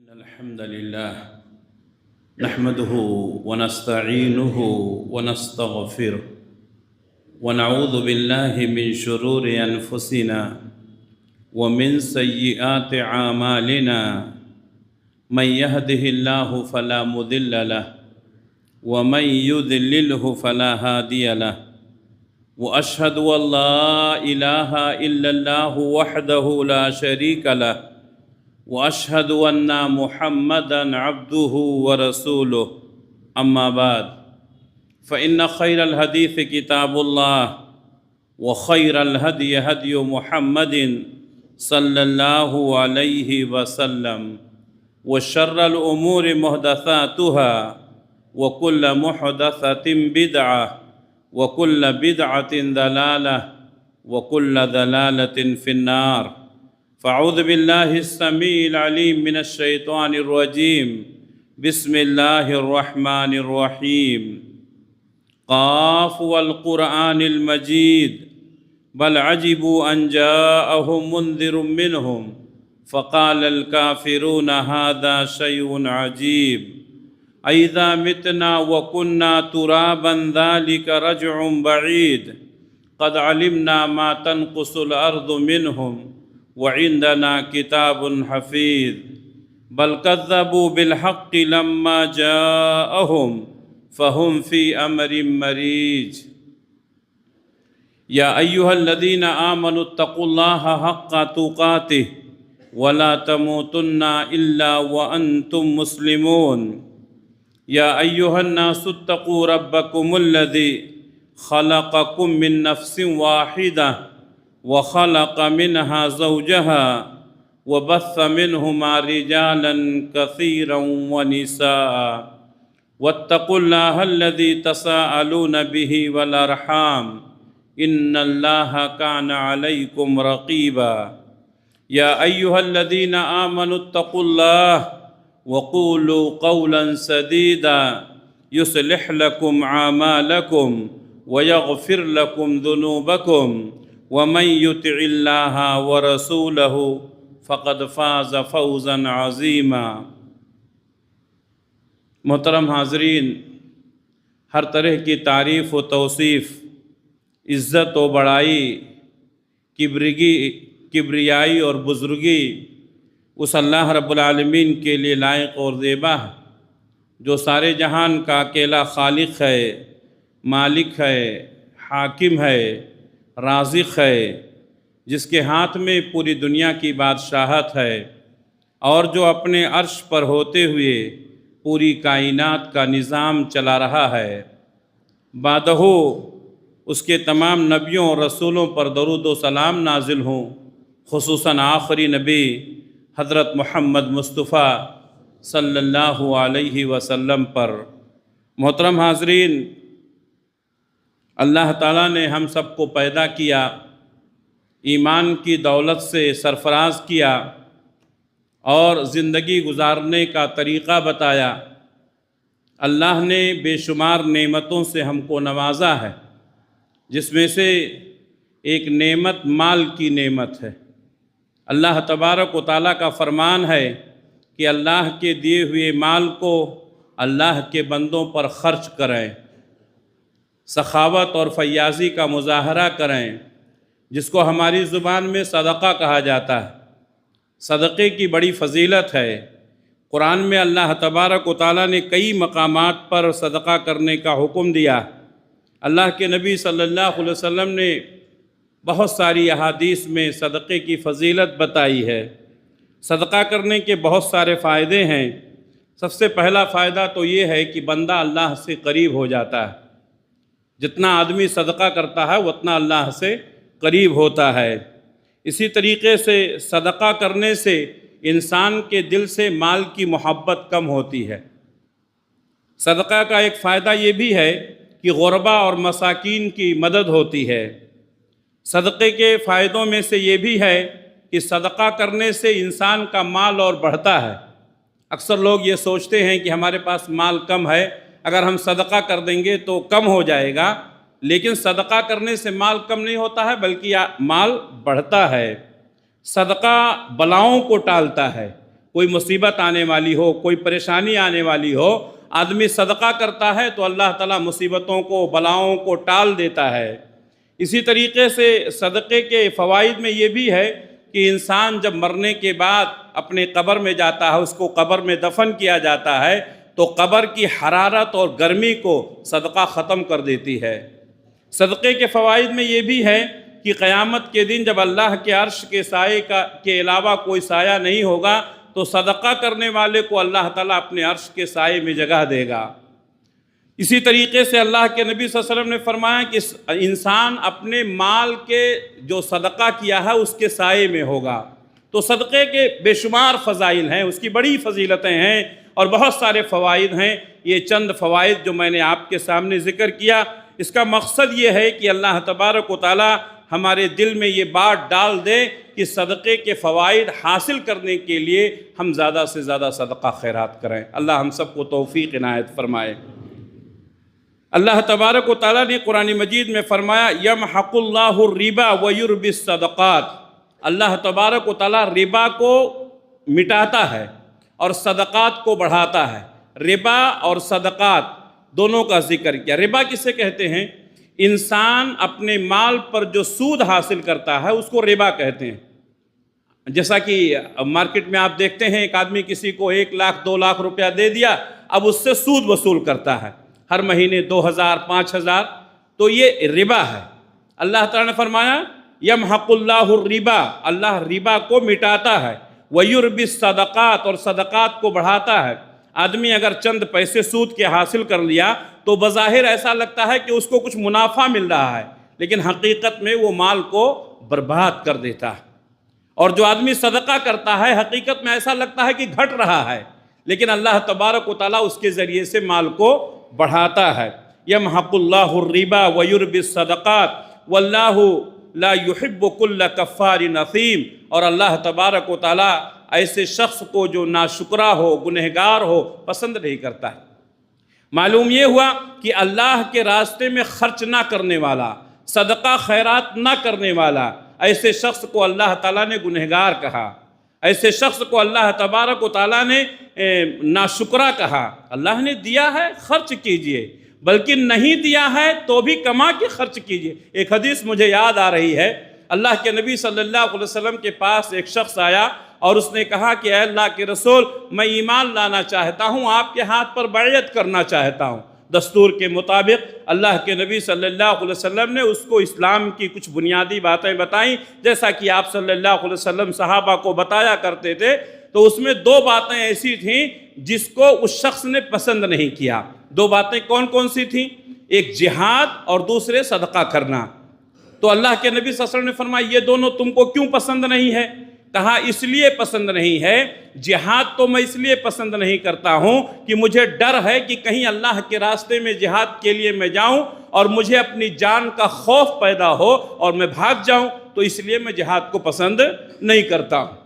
إن الحمد لله نحمده ونستعينه ونستغفره ونعوذ بالله من شرور أنفسنا ومن سيئات أعمالنا من يهده الله فلا مضل له ومن يضلله فلا هادي له وأشهد أن لا إله إلا الله وحده لا شريك له وأشهد أن محمدًا عبده ورسوله أما بعد فإن خير الحديث كتاب الله وخير الهدي هدي محمد صلى الله عليه وسلم وشر الأمور محدثاتها وكل محدثة بدعة وكل بدعة ضلالة وكل ضلالة في النار فأعوذ بالله السميع العليم من الشيطان الرجيم بسم الله الرحمن الرحيم قاف والقرآن المجيد بل عجبوا أن جاءهم منذر منهم فقال الكافرون هذا شيء عجيب أإذا متنا وكنا ترابا ذلك رجع بعيد قد علمنا ما تنقص الأرض منهم وعندنا كتاب حفيظ بل كذبوا بالحق لما جاءهم فهم في أمر مريج يا أيها الذين آمنوا اتقوا الله حق تقاته ولا تموتن إلا وأنتم مسلمون يا أيها الناس اتقوا ربكم الذي خلقكم من نفس واحدة وخلق منها زوجها وبث منهما رجالا كثيرا ونساء واتقوا الله الذي تساءلون به والأرحام إن الله كان عليكم رقيبا يا أيها الذين آمنوا اتقوا الله وقولوا قولا سديدا يصلح لكم أعمالكم ويغفر لكم ذنوبكم ومن يطع الله ورسوله فقد فاز فوزا عظیما۔ محترم حاضرین، ہر طرح کی تعریف و توصیف، عزت و بڑائی، کبریائی اور بزرگی اس اللہ رب العالمین کے لیے لائق اور زیبا ہے جو سارے جہان کا اکیلا خالق ہے، مالک ہے، حاکم ہے، رازق ہے، جس کے ہاتھ میں پوری دنیا کی بادشاہت ہے اور جو اپنے عرش پر ہوتے ہوئے پوری کائنات کا نظام چلا رہا ہے۔ بعدہ اس کے تمام نبیوں اور رسولوں پر درود و سلام نازل ہوں، خصوصاً آخری نبی حضرت محمد مصطفیٰ صلی اللہ علیہ وسلم پر۔ محترم حاضرین، اللہ تعالیٰ نے ہم سب کو پیدا کیا، ایمان کی دولت سے سرفراز کیا اور زندگی گزارنے کا طریقہ بتایا۔ اللہ نے بے شمار نعمتوں سے ہم کو نوازا ہے، جس میں سے ایک نعمت مال کی نعمت ہے۔ اللہ تبارک و تعالیٰ کا فرمان ہے کہ اللہ کے دیے ہوئے مال کو اللہ کے بندوں پر خرچ کریں، سخاوت اور فیاضی کا مظاہرہ کریں، جس کو ہماری زبان میں صدقہ کہا جاتا ہے۔ صدقے کی بڑی فضیلت ہے۔ قرآن میں اللہ تبارک و تعالیٰ نے کئی مقامات پر صدقہ کرنے کا حکم دیا۔ اللہ کے نبی صلی اللہ علیہ وسلم نے بہت ساری احادیث میں صدقے کی فضیلت بتائی ہے۔ صدقہ کرنے کے بہت سارے فائدے ہیں۔ سب سے پہلا فائدہ تو یہ ہے کہ بندہ اللہ سے قریب ہو جاتا ہے۔ جتنا آدمی صدقہ کرتا ہے اتنا اللہ سے قریب ہوتا ہے۔ اسی طریقے سے صدقہ کرنے سے انسان کے دل سے مال کی محبت کم ہوتی ہے۔ صدقہ کا ایک فائدہ یہ بھی ہے کہ غربا اور مساکین کی مدد ہوتی ہے۔ صدقے کے فائدوں میں سے یہ بھی ہے کہ صدقہ کرنے سے انسان کا مال اور بڑھتا ہے۔ اکثر لوگ یہ سوچتے ہیں کہ ہمارے پاس مال کم ہے، اگر ہم صدقہ کر دیں گے تو کم ہو جائے گا، لیکن صدقہ کرنے سے مال کم نہیں ہوتا ہے بلکہ مال بڑھتا ہے۔ صدقہ بلاؤں کو ٹالتا ہے، کوئی مصیبت آنے والی ہو، کوئی پریشانی آنے والی ہو، آدمی صدقہ کرتا ہے تو اللہ تعالیٰ مصیبتوں کو، بلاؤں کو ٹال دیتا ہے۔ اسی طریقے سے صدقے کے فوائد میں یہ بھی ہے کہ انسان جب مرنے کے بعد اپنے قبر میں جاتا ہے، اس کو قبر میں دفن کیا جاتا ہے، تو قبر کی حرارت اور گرمی کو صدقہ ختم کر دیتی ہے۔ صدقے کے فوائد میں یہ بھی ہے کہ قیامت کے دن جب اللہ کے عرش کے سائے کے علاوہ کوئی سایہ نہیں ہوگا، تو صدقہ کرنے والے کو اللہ تعالیٰ اپنے عرش کے سائے میں جگہ دے گا۔ اسی طریقے سے اللہ کے نبی صلی اللہ علیہ وسلم نے فرمایا کہ انسان اپنے مال کے جو صدقہ کیا ہے اس کے سائے میں ہوگا۔ تو صدقے کے بے شمار فضائل ہیں، اس کی بڑی فضیلتیں ہیں اور بہت سارے فوائد ہیں۔ یہ چند فوائد جو میں نے آپ کے سامنے ذکر کیا، اس کا مقصد یہ ہے کہ اللہ تبارک و تعالی ہمارے دل میں یہ بات ڈال دے کہ صدقے کے فوائد حاصل کرنے کے لیے ہم زیادہ سے زیادہ صدقہ خیرات کریں۔ اللہ ہم سب کو توفیق عنایت فرمائے۔ اللہ تبارک و تعالیٰ نے قرآن مجید میں فرمایا یمحق اللہ الربا ویربی الصدقات۔ اللہ تبارک و تعالیٰ ربا کو مٹاتا ہے اور صدقات کو بڑھاتا ہے۔ ربا اور صدقات دونوں کا ذکر کیا۔ ربا کسے کہتے ہیں؟ انسان اپنے مال پر جو سود حاصل کرتا ہے اس کو ربا کہتے ہیں۔ جیسا کہ مارکیٹ میں آپ دیکھتے ہیں ایک آدمی کسی کو 1 لاکھ 2 لاکھ روپیہ دے دیا، اب اس سے سود وصول کرتا ہے، ہر مہینے 2000 5000، تو یہ ربا ہے۔ اللہ تعالیٰ نے فرمایا یمحق اللہ الربا، اللہ ربا کو مٹاتا ہے، ویربی الصدقات، اور صدقات کو بڑھاتا ہے۔ آدمی اگر چند پیسے سود کے حاصل کر لیا تو بظاہر ایسا لگتا ہے کہ اس کو کچھ منافع مل رہا ہے، لیکن حقیقت میں وہ مال کو برباد کر دیتا ہے۔ اور جو آدمی صدقہ کرتا ہے حقیقت میں ایسا لگتا ہے کہ گھٹ رہا ہے، لیکن اللہ تبارک و تعالیٰ اس کے ذریعے سے مال کو بڑھاتا ہے۔ یمحق اللہ الربا ویربی الصدقات واللہ لا يحب كل کفار اثیم، اور اللہ تبارک و تعالیٰ ایسے شخص کو جو ناشکرا ہو، گنہگار ہو، پسند نہیں کرتا ہے۔ معلوم یہ ہوا کہ اللہ کے راستے میں خرچ نہ کرنے والا، صدقہ خیرات نہ کرنے والا، ایسے شخص کو اللہ تعالیٰ نے گنہگار کہا، ایسے شخص کو اللہ تبارک و تعالیٰ نے ناشکرا کہا۔ اللہ نے دیا ہے خرچ کیجئے، بلکہ نہیں دیا ہے تو بھی کما کے خرچ کیجئے۔ ایک حدیث مجھے یاد آ رہی ہے، اللہ کے نبی صلی اللہ علیہ وسلم کے پاس ایک شخص آیا اور اس نے کہا کہ اے اللہ کے رسول، میں ایمان لانا چاہتا ہوں، آپ کے ہاتھ پر بیعت کرنا چاہتا ہوں۔ دستور کے مطابق اللہ کے نبی صلی اللہ علیہ وسلم نے اس کو اسلام کی کچھ بنیادی باتیں بتائیں، جیسا کہ آپ صلی اللہ علیہ وسلم صحابہ کو بتایا کرتے تھے۔ تو اس میں 2 باتیں ایسی تھیں جس کو اس شخص نے پسند نہیں کیا۔ 2 باتیں کون کون سی تھیں؟ ایک جہاد اور دوسرے صدقہ کرنا۔ تو اللہ کے نبی صلی اللہ علیہ وسلم نے فرمایا یہ دونوں تم کو کیوں پسند نہیں ہے؟ کہا اس لیے پسند نہیں ہے، جہاد تو میں اس لیے پسند نہیں کرتا ہوں کہ مجھے ڈر ہے کہ کہیں اللہ کے راستے میں جہاد کے لیے میں جاؤں اور مجھے اپنی جان کا خوف پیدا ہو اور میں بھاگ جاؤں، تو اس لیے میں جہاد کو پسند نہیں کرتا ہوں۔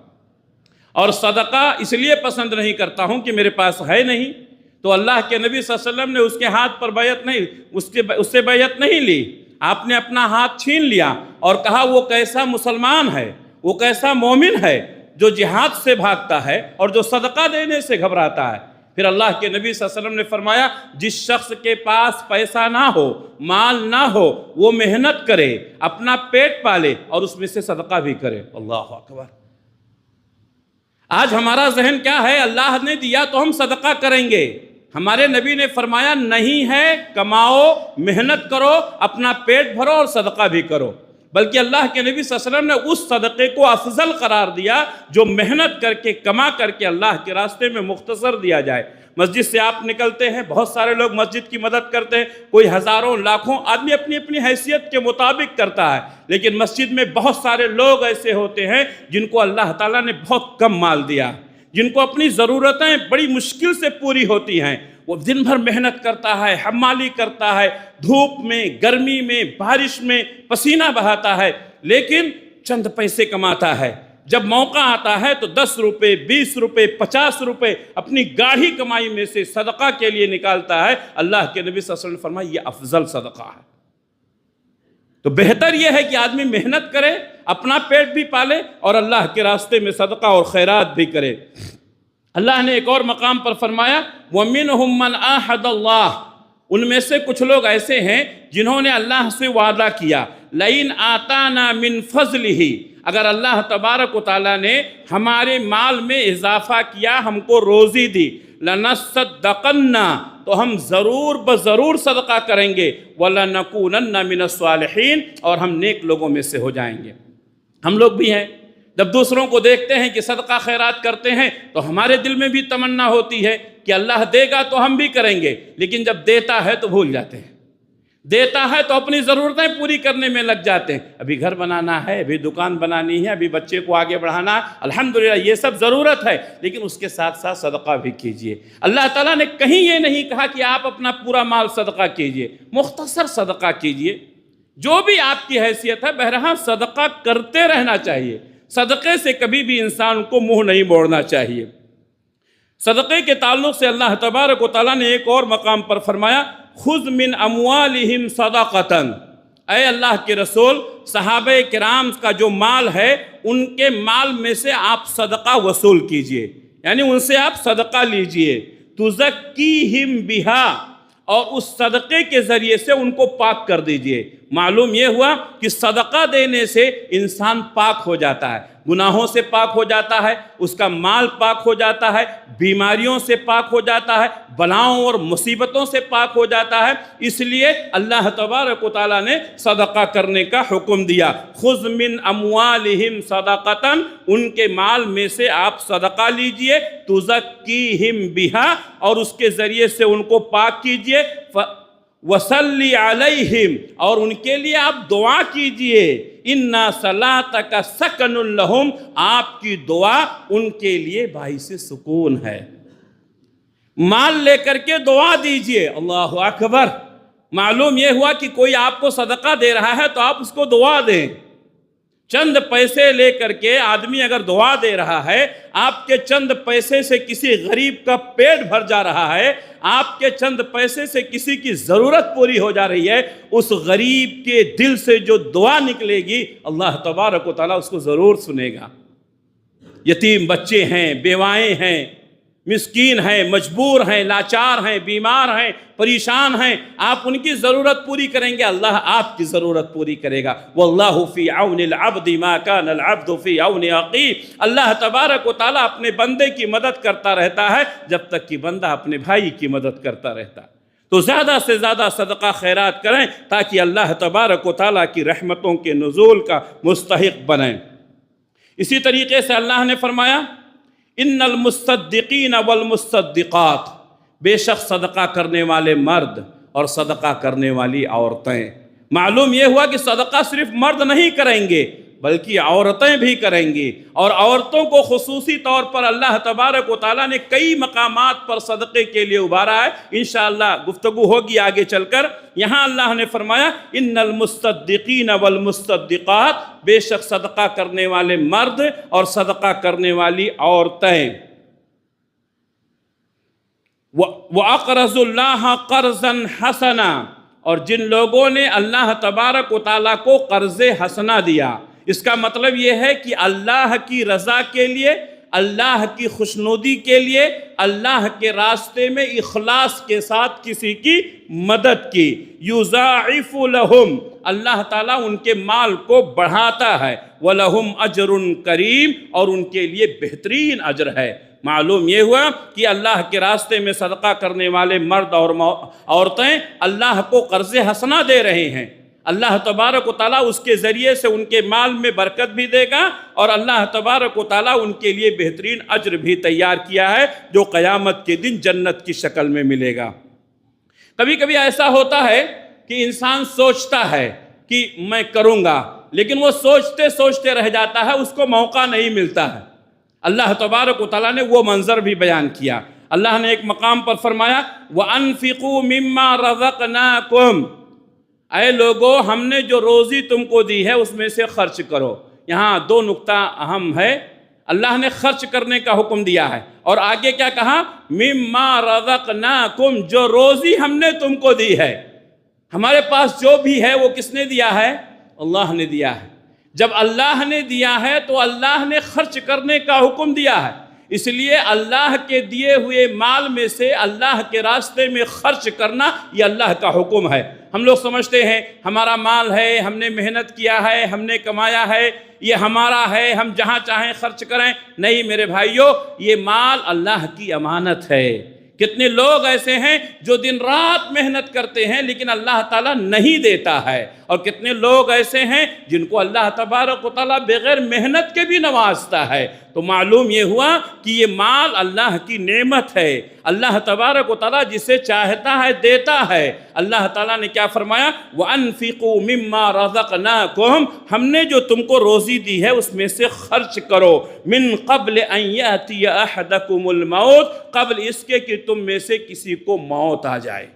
اور صدقہ اس لیے پسند نہیں کرتا ہوں کہ میرے پاس ہے نہیں۔ تو اللہ کے نبی صلی اللہ علیہ وسلم نے اس کے ہاتھ پر بیعت نہیں، اس سے بیعت نہیں لی، آپ نے اپنا ہاتھ چھین لیا اور کہا وہ کیسا مسلمان ہے، وہ کیسا مومن ہے جو جہاد سے بھاگتا ہے اور جو صدقہ دینے سے گھبراتا ہے۔ پھر اللہ کے نبی صلی اللہ علیہ وسلم نے فرمایا جس شخص کے پاس پیسہ نہ ہو، مال نہ ہو، وہ محنت کرے، اپنا پیٹ پالے اور اس میں سے صدقہ بھی کرے۔ اللہ اکبر۔ آج ہمارا ذہن کیا ہے؟ اللہ نے دیا تو ہم صدقہ کریں گے۔ ہمارے نبی نے فرمایا نہیں ہے، کماؤ، محنت کرو، اپنا پیٹ بھرو اور صدقہ بھی کرو۔ بلکہ اللہ کے نبی صلی اللہ علیہ وسلم نے اس صدقے کو افضل قرار دیا جو محنت کر کے، کما کر کے اللہ کے راستے میں مختصر دیا جائے۔ مسجد سے آپ نکلتے ہیں، بہت سارے لوگ مسجد کی مدد کرتے ہیں، کوئی ہزاروں لاکھوں، آدمی اپنی اپنی حیثیت کے مطابق کرتا ہے، لیکن مسجد میں بہت سارے لوگ ایسے ہوتے ہیں جن کو اللہ تعالیٰ نے بہت کم مال دیا، جن کو اپنی ضرورتیں بڑی مشکل سے پوری ہوتی ہیں۔ وہ دن بھر محنت کرتا ہے، حمالی کرتا ہے، دھوپ میں، گرمی میں، بارش میں پسینہ بہاتا ہے، لیکن چند پیسے کماتا ہے۔ جب موقع آتا ہے تو 10 روپے، 20 روپے، 50 روپے اپنی گاڑھی کمائی میں سے صدقہ کے لیے نکالتا ہے۔ اللہ کے نبی صلی اللہ علیہ وسلم نے فرمایا یہ افضل صدقہ ہے۔ تو بہتر یہ ہے کہ آدمی محنت کرے، اپنا پیٹ بھی پالے اور اللہ کے راستے میں صدقہ اور خیرات بھی کرے۔ اللہ نے ایک اور مقام پر فرمایا وَمِنْهُمْ مَنْ آحَدَ اللَّهِ، ان میں سے کچھ لوگ ایسے ہیں جنہوں نے اللہ سے وعدہ کیا لَإِنْ آتَانَا مِنْ فَضْلِهِ، اگر اللہ تبارک و تعالیٰ نے ہمارے مال میں اضافہ کیا، ہم کو روزی دی، لَنَصَّدَّقَنَّا، تو ہم ضرور بضرور صدقہ کریں گے، وَلَنَكُونَنَّ مِنَ الصَّالِحِينَ، اور ہم نیک لوگوں میں سے ہو جائیں گے۔ ہم لوگ بھی ہیں جب دوسروں کو دیکھتے ہیں کہ صدقہ خیرات کرتے ہیں تو ہمارے دل میں بھی تمنا ہوتی ہے کہ اللہ دے گا تو ہم بھی کریں گے، لیکن جب دیتا ہے تو بھول جاتے ہیں، دیتا ہے تو اپنی ضرورتیں پوری کرنے میں لگ جاتے ہیں، ابھی گھر بنانا ہے، ابھی دکان بنانی ہے، ابھی بچے کو آگے بڑھانا، الحمدللہ یہ سب ضرورت ہے، لیکن اس کے ساتھ ساتھ صدقہ بھی کیجئے۔ اللہ تعالیٰ نے کہیں یہ نہیں کہا کہ آپ اپنا پورا مال صدقہ کیجئے، مختصر صدقہ کیجئے، جو بھی آپ کی حیثیت ہے، بہرحال صدقہ کرتے رہنا چاہیے، صدقے سے کبھی بھی انسان کو منہ نہیں موڑنا چاہیے۔ صدقے کے تعلق سے اللہ تبارک و تعالیٰ نے ایک اور مقام پر فرمایا خُذْ مِنْ أَمْوَالِهِمْ صَدَقَةً، اے اللہ کے رسول، صحابہ کرام کا جو مال ہے ان کے مال میں سے آپ صدقہ وصول کیجئے، یعنی ان سے آپ صدقہ لیجئے، تُزَكِّيهِمْ بِهَا، اور اس صدقے کے ذریعے سے ان کو پاک کر دیجئے۔ معلوم یہ ہوا کہ صدقہ دینے سے انسان پاک ہو جاتا ہے، گناہوں سے پاک ہو جاتا ہے، اس کا مال پاک ہو جاتا ہے، بیماریوں سے پاک ہو جاتا ہے، بلاؤں اور مصیبتوں سے پاک ہو جاتا ہے۔ اس لیے اللہ تبارک و تعالیٰ نے صدقہ کرنے کا حکم دیا، خُذْ مِنْ أَمْوَالِهِمْ صَدَقَةً، ان کے مال میں سے آپ صدقہ لیجئے، تُزَكِّيهِمْ بِهَا، اور اس کے ذریعے سے ان کو پاک کیجئے، وَصَلِّ عَلَيْهِمْ، اور ان کے لیے آپ دعا کیجئے، إِنَّا صَلَاتَكَ سَكَنٌ لَهُمْ، آپ کی دعا ان کے لیے باعث سکون ہے۔ مال لے کر کے دعا دیجئے، اللہ اکبر۔ معلوم یہ ہوا کہ کوئی آپ کو صدقہ دے رہا ہے تو آپ اس کو دعا دیں۔ چند پیسے لے کر کے آدمی اگر دعا دے رہا ہے، آپ کے چند پیسے سے کسی غریب کا پیٹ بھر جا رہا ہے، آپ کے چند پیسے سے کسی کی ضرورت پوری ہو جا رہی ہے، اس غریب کے دل سے جو دعا نکلے گی اللہ تبارک و تعالیٰ اس کو ضرور سنے گا۔ یتیم بچے ہیں، بیوائیں ہیں، مسکین ہیں، مجبور ہیں، لاچار ہیں، بیمار ہیں، پریشان ہیں، آپ ان کی ضرورت پوری کریں گے، اللہ آپ کی ضرورت پوری کرے گا۔ واللہ فی عون العبد ما کان العبد فی عون اخیہ، اللہ تبارک و تعالیٰ اپنے بندے کی مدد کرتا رہتا ہے جب تک کہ بندہ اپنے بھائی کی مدد کرتا رہتا ہے۔ تو زیادہ سے زیادہ صدقہ خیرات کریں تاکہ اللہ تبارک و تعالیٰ کی رحمتوں کے نزول کا مستحق بنیں۔ اسی طریقے سے اللہ نے فرمایا ان المصدقین والمصدقات، بے شک صدقہ کرنے والے مرد اور صدقہ کرنے والی عورتیں۔ معلوم یہ ہوا کہ صدقہ صرف مرد نہیں کریں گے بلکہ عورتیں بھی کریں گی، اور عورتوں کو خصوصی طور پر اللہ تبارک و تعالیٰ نے کئی مقامات پر صدقے کے لیے ابھارا ہے، انشاءاللہ گفتگو ہوگی آگے چل کر۔ یہاں اللہ نے فرمایا ان المصدقین والمصدقات، بے شک صدقہ کرنے والے مرد اور صدقہ کرنے والی عورتیں۔ وَأَقْرَضُوا اللَّهَ قَرْضًا حَسَنًا، اور جن لوگوں نے اللہ تبارک و تعالیٰ کو قرض حسنہ دیا، اس کا مطلب یہ ہے کہ اللہ کی رضا کے لیے، اللہ کی خوشنودی کے لیے، اللہ کے راستے میں اخلاص کے ساتھ کسی کی مدد کی، یضاعف لہم، اللہ تعالیٰ ان کے مال کو بڑھاتا ہے، وَلَهُمْ أَجْرٌ کریم، اور ان کے لیے بہترین اجر ہے۔ معلوم یہ ہوا کہ اللہ کے راستے میں صدقہ کرنے والے مرد اور عورتیں اللہ کو قرض حسنہ دے رہے ہیں، اللہ تبارک و تعالیٰ اس کے ذریعے سے ان کے مال میں برکت بھی دے گا، اور اللہ تبارک و تعالیٰ ان کے لیے بہترین اجر بھی تیار کیا ہے جو قیامت کے دن جنت کی شکل میں ملے گا۔ کبھی کبھی ایسا ہوتا ہے کہ انسان سوچتا ہے کہ میں کروں گا، لیکن وہ سوچتے سوچتے رہ جاتا ہے، اس کو موقع نہیں ملتا ہے۔ اللہ تبارک و تعالیٰ نے وہ منظر بھی بیان کیا۔ اللہ نے ایک مقام پر فرمایا وَأَنفِقُوا مِمَّا رَزَقْنَاكُمْ، اے لوگو ہم نے جو روزی تم کو دی ہے اس میں سے خرچ کرو۔ یہاں دو نقطہ اہم ہے، اللہ نے خرچ کرنے کا حکم دیا ہے، اور آگے کیا کہا مِمَّا رَزَقْنَاكُمْ، جو روزی ہم نے تم کو دی ہے۔ ہمارے پاس جو بھی ہے وہ کس نے دیا ہے؟ اللہ نے دیا ہے۔ جب اللہ نے دیا ہے تو اللہ نے خرچ کرنے کا حکم دیا ہے، اس لیے اللہ کے دیے ہوئے مال میں سے اللہ کے راستے میں خرچ کرنا یہ اللہ کا حکم ہے۔ ہم لوگ سمجھتے ہیں ہمارا مال ہے، ہم نے محنت کیا ہے، ہم نے کمایا ہے، یہ ہمارا ہے، ہم جہاں چاہیں خرچ کریں۔ نہیں میرے بھائیوں، یہ مال اللہ کی امانت ہے۔ کتنے لوگ ایسے ہیں جو دن رات محنت کرتے ہیں لیکن اللہ تعالیٰ نہیں دیتا ہے، اور کتنے لوگ ایسے ہیں جن کو اللہ تبارک و تعالیٰ بغیر محنت کے بھی نوازتا ہے۔ تو معلوم یہ ہوا کہ یہ مال اللہ کی نعمت ہے، اللہ تبارک و تعالیٰ جسے چاہتا ہے دیتا ہے۔ اللہ تعالیٰ نے کیا فرمایا؟ وَأَنفِقُوا مِمَّا رَزَقْنَاكُمْ، ہم نے جو تم کو روزی دی ہے اس میں سے خرچ کرو، مِن قبل ان یأتی احدکم الموت، قبل اس کے کہ تم میں سے کسی کو موت آ جائے،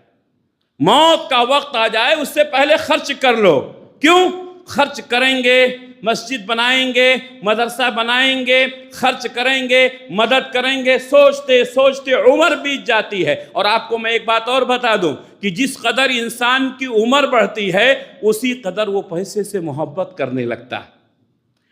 موت کا وقت آ جائے اس سے پہلے خرچ کر لو۔ کیوں؟ خرچ کریں گے، مسجد بنائیں گے، مدرسہ بنائیں گے، خرچ کریں گے، مدد کریں گے، سوچتے سوچتے عمر بیت جاتی ہے۔ اور آپ کو میں ایک بات اور بتا دوں کہ جس قدر انسان کی عمر بڑھتی ہے اسی قدر وہ پیسے سے محبت کرنے لگتا ہے۔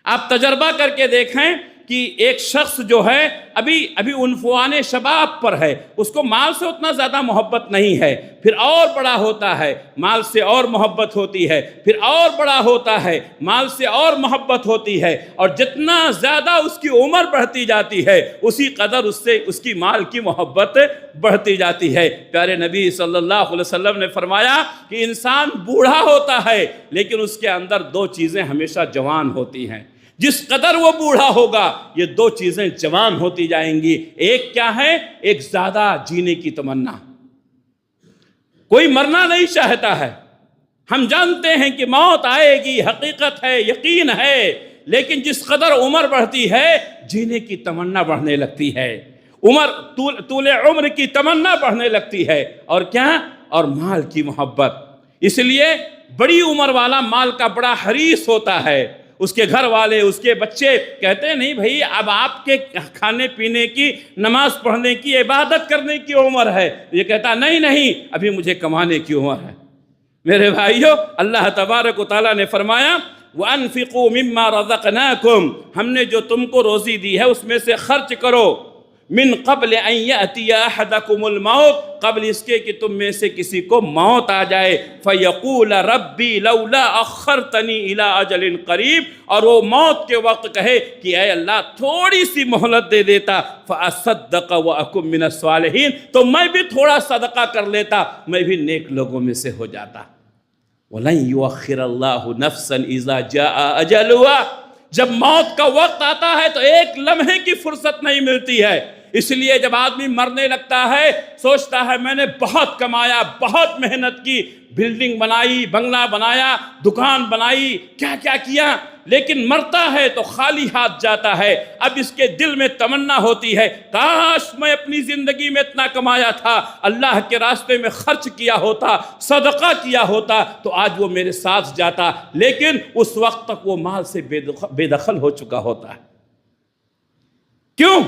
آپ تجربہ کر کے دیکھیں کہ ایک شخص جو ہے ابھی عنفوان شباب پر ہے، اس کو مال سے اتنا زیادہ محبت نہیں ہے، پھر اور بڑا ہوتا ہے مال سے اور محبت ہوتی ہے، پھر اور بڑا ہوتا ہے مال سے اور محبت ہوتی ہے، اور جتنا زیادہ اس کی عمر بڑھتی جاتی ہے اسی قدر اس سے اس کی مال کی محبت بڑھتی جاتی ہے۔ پیارے نبی صلی اللہ علیہ وسلم نے فرمایا کہ انسان بوڑھا ہوتا ہے لیکن اس کے اندر دو چیزیں ہمیشہ جوان ہوتی ہیں۔ جس قدر وہ بوڑھا ہوگا یہ دو چیزیں جوان ہوتی جائیں گی۔ ایک کیا ہے؟ ایک زیادہ جینے کی تمنا۔ کوئی مرنا نہیں چاہتا ہے، ہم جانتے ہیں کہ موت آئے گی، حقیقت ہے، یقین ہے، لیکن جس قدر عمر بڑھتی ہے جینے کی تمنا بڑھنے لگتی ہے، طول عمر کی تمنا بڑھنے لگتی ہے، اور کیا؟ اور مال کی محبت۔ اس لیے بڑی عمر والا مال کا بڑا حریص ہوتا ہے، اس کے گھر والے، اس کے بچے کہتے ہیں نہیں بھائی اب آپ کے کھانے پینے کی، نماز پڑھنے کی، عبادت کرنے کی عمر ہے، یہ کہتا نہیں ابھی مجھے کمانے کی عمر ہے۔ میرے بھائیو، اللہ تبارک و تعالیٰ نے فرمایا وَأَنفِقُوا مِمَّا رَزَقْنَاكُمْ، ہم نے جو تم کو روزی دی ہے اس میں سے خرچ کرو، من قبل ان یأتی احدکم الموت، قبل اس کے کہ تم میں سے کسی کو موت آ جائے، فیقول ربی لولا اخرتنی الی اجل قریب، اور وہ موت کے وقت کہے کہ اے اللہ تھوڑی سی مہلت دے دیتا، فاصدق واکن من الصالحین، تو میں بھی تھوڑا صدقہ کر لیتا، میں بھی نیک لوگوں میں سے ہو جاتا۔ وَلَن يُؤَخِّرَ اللَّهُ نَفْسًا إِذَا جَاءَ أَجَلُهَا، جب موت کا وقت آتا ہے تو ایک لمحے کی فرصت نہیں ملتی ہے۔ اس لیے جب آدمی مرنے لگتا ہے سوچتا ہے میں نے بہت کمایا، بہت محنت کی، بلڈنگ بنائی، بنگلہ بنایا، دکان بنائی، کیا کیا کیا، لیکن مرتا ہے تو خالی ہاتھ جاتا ہے۔ اب اس کے دل میں تمنا ہوتی ہے کاش میں اپنی زندگی میں اتنا کمایا تھا، اللہ کے راستے میں خرچ کیا ہوتا، صدقہ کیا ہوتا تو آج وہ میرے ساتھ جاتا، لیکن اس وقت تک وہ مال سے بے دخل ہو چکا ہوتا ہے۔ کیوں؟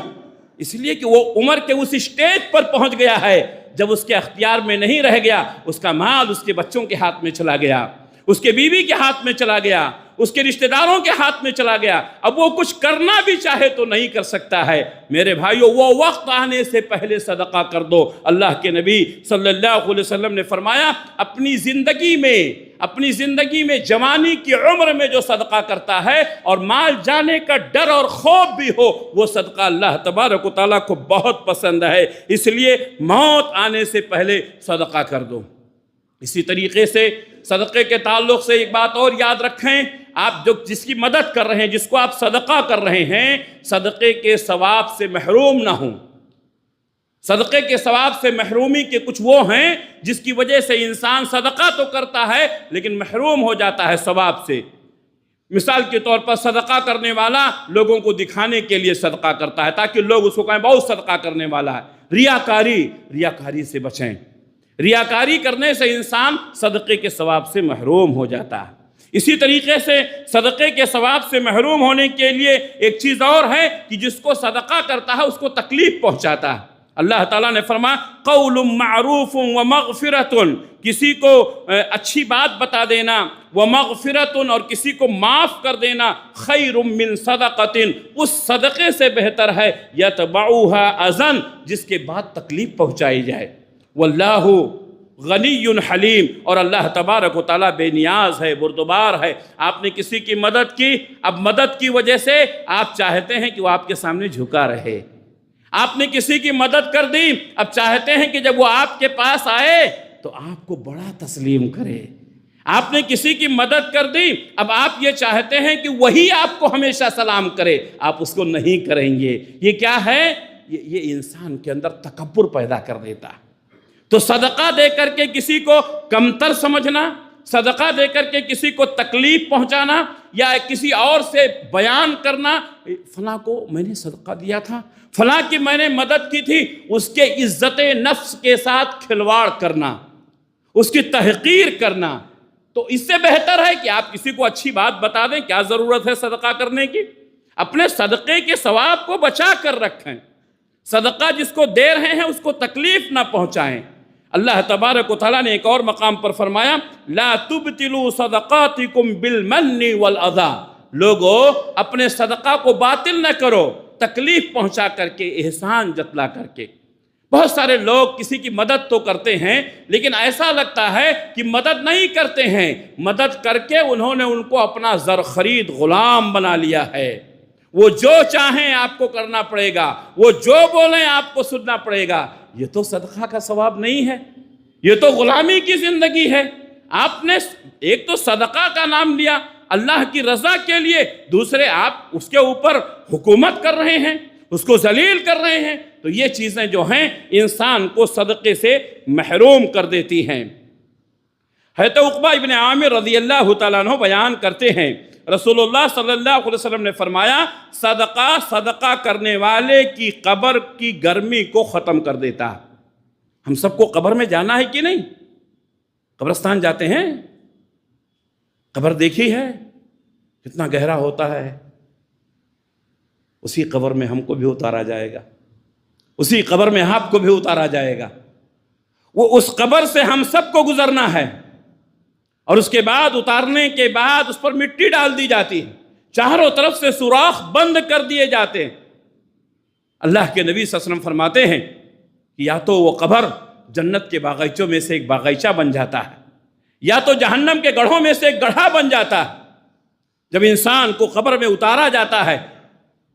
اس لیے کہ وہ عمر کے اس اسٹیج پر پہنچ گیا ہے جب اس کے اختیار میں نہیں رہ گیا، اس کا مال اس کے بچوں کے ہاتھ میں چلا گیا، اس کے بیوی کے ہاتھ میں چلا گیا، اس کے رشتہ داروں کے ہاتھ میں چلا گیا، اب وہ کچھ کرنا بھی چاہے تو نہیں کر سکتا ہے۔ میرے بھائیو، وہ وقت آنے سے پہلے صدقہ کر دو۔ اللہ کے نبی صلی اللہ علیہ وسلم نے فرمایا اپنی زندگی میں جوانی کی عمر میں جو صدقہ کرتا ہے اور مال جانے کا ڈر اور خوف بھی ہو، وہ صدقہ اللہ تبارک و تعالیٰ کو بہت پسند ہے، اس لیے موت آنے سے پہلے صدقہ کر دو۔ اسی طریقے سے صدقے کے تعلق سے ایک بات اور یاد رکھیں، آپ جس کی مدد کر رہے ہیں، جس کو آپ صدقہ کر رہے ہیں، صدقے کے ثواب سے محروم نہ ہوں۔ صدقے کے ثواب سے محرومی کے کچھ وہ ہیں جس کی وجہ سے انسان صدقہ تو کرتا ہے لیکن محروم ہو جاتا ہے ثواب سے۔ مثال کے طور پر صدقہ کرنے والا لوگوں کو دکھانے کے لیے صدقہ کرتا ہے تاکہ لوگ اس کو کہیں بہت صدقہ کرنے والا ہے۔ ریاکاری سے بچیں۔ ریاکاری کرنے سے انسان صدقے کے ثواب سے محروم ہو جاتا ہے۔ اسی طریقے سے صدقے کے ثواب سے محروم ہونے کے لیے ایک چیز اور ہے کہ جس کو صدقہ کرتا ہے اس کو تکلیف پہنچاتا ہے۔ اللہ تعالیٰ نے فرمایا قول معروف و مغفرۃ، کسی کو اچھی بات بتا دینا، و مغفرۃ، اور کسی کو معاف کر دینا، خیر من صدقۃ، اس صدقے سے بہتر ہے یتبعها اذن، جس کے بعد تکلیف پہنچائی جائے۔ واللہ غنی حلیم، اور اللہ تبارک و تعالیٰ بے نیاز ہے، بردبار ہے۔ آپ نے کسی کی مدد کی، اب مدد کی وجہ سے آپ چاہتے ہیں کہ وہ آپ کے سامنے جھکا رہے۔ آپ نے کسی کی مدد کر دی، اب چاہتے ہیں کہ جب وہ آپ کے پاس آئے تو آپ کو بڑا تسلیم کرے۔ آپ نے کسی کی مدد کر دی، اب آپ یہ چاہتے ہیں کہ وہی آپ کو ہمیشہ سلام کرے، آپ اس کو نہیں کریں گے۔ یہ کیا ہے؟ یہ انسان کے اندر تکبر پیدا کر دیتا ہے۔ تو صدقہ دے کر کے کسی کو کمتر سمجھنا، صدقہ دے کر کے کسی کو تکلیف پہنچانا، یا کسی اور سے بیان کرنا، فلاں کو میں نے صدقہ دیا تھا، فلاں کی میں نے مدد کی تھی، اس کے عزت نفس کے ساتھ کھلواڑ کرنا، اس کی تحقیر کرنا، تو اس سے بہتر ہے کہ آپ کسی کو اچھی بات بتا دیں۔ کیا ضرورت ہے صدقہ کرنے کی؟ اپنے صدقے کے ثواب کو بچا کر رکھیں، صدقہ جس کو دے رہے ہیں اس کو تکلیف نہ پہنچائیں۔ اللہ تبارک و تعالیٰ نے ایک اور مقام پر فرمایا لا تبطلوا صدقاتکم بالمن والاذی، لوگو اپنے صدقہ کو باطل نہ کرو تکلیف پہنچا کر کے، احسان جتلا کر کے۔ بہت سارے لوگ کسی کی مدد تو کرتے ہیں لیکن ایسا لگتا ہے کہ مدد نہیں کرتے ہیں، مدد کر کے انہوں نے ان کو اپنا زر خرید غلام بنا لیا ہے۔ وہ جو چاہیں آپ کو کرنا پڑے گا، وہ جو بولیں آپ کو سننا پڑے گا۔ یہ تو صدقہ کا ثواب نہیں ہے، یہ تو غلامی کی زندگی ہے۔ آپ نے ایک تو صدقہ کا نام لیا اللہ کی رضا کے لیے، دوسرے آپ اس کے اوپر حکومت کر رہے ہیں، اس کو ذلیل کر رہے ہیں۔ تو یہ چیزیں جو ہیں انسان کو صدقے سے محروم کر دیتی ہیں۔ حضرت عقبہ ابن عامر رضی اللہ تعالیٰ عنہ بیان کرتے ہیں رسول اللہ صلی اللہ علیہ وسلم نے فرمایا صدقہ کرنے والے کی قبر کی گرمی کو ختم کر دیتا ہے۔ ہم سب کو قبر میں جانا ہے کہ نہیں؟ قبرستان جاتے ہیں، قبر دیکھی ہے کتنا گہرا ہوتا ہے؟ اسی قبر میں ہم کو بھی اتارا جائے گا، اسی قبر میں آپ کو بھی اتارا جائے گا۔ وہ اس قبر سے ہم سب کو گزرنا ہے، اور اس کے بعد اتارنے کے بعد اس پر مٹی ڈال دی جاتی ہے، چاروں طرف سے سوراخ بند کر دیے جاتے ہیں۔ اللہ کے نبی صلی اللہ علیہ وسلم فرماتے ہیں کہ یا تو وہ قبر جنت کے باغیچوں میں سے ایک باغیچہ بن جاتا ہے، یا تو جہنم کے گڑھوں میں سے ایک گڑھا بن جاتا ہے۔ جب انسان کو قبر میں اتارا جاتا ہے،